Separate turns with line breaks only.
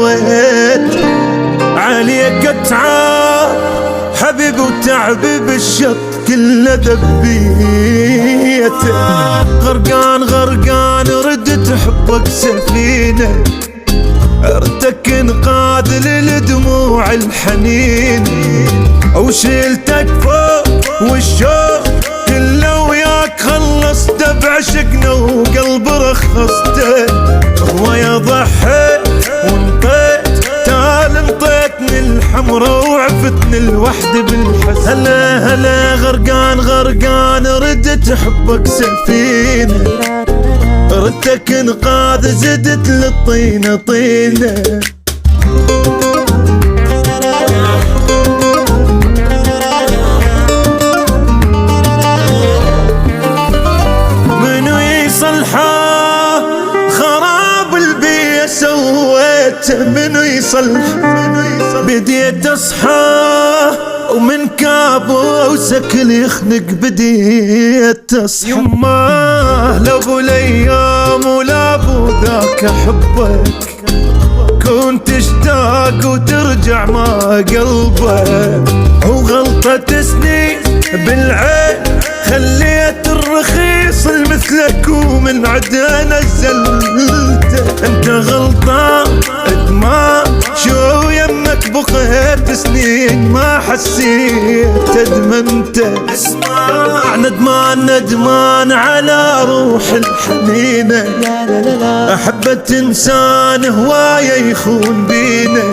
قضيت عليك اتعب حبيبي وتعبي بالشط كله ذبيته. غرقان غرقان ردت حبك سفينة ردك انقاذ للدموع الحنين وشيلتك فوق والشوق كله وياك خلصته بعشقنا وقلب رخصته. هو يضحي وانطيت تال انطيتني الحمرا وعفتني الوحد بالحزن. هلا هلا غرقان غرقان ردت حبك سفينة ردك انقاذ زدت للطينة طينة. منو يصلحه خراب البيئة سويته منو يصلح بديت اصحى ومن كابوسك اللي يخنق بديت تصحى. يماه لو ابو الايام ولا ابو ذاك احبك كنت اشتاق وترجع ما قلبك. وغلطة سنين بالعين خليت الرخيص مثلك ومن عدا نزلته. انت غلطان ادمان شو يمك بخيت سنين ما حسيت ادمنت. اسمع ندمان ندمان على روح الحنينة احبت انسان هواية يخون بينا.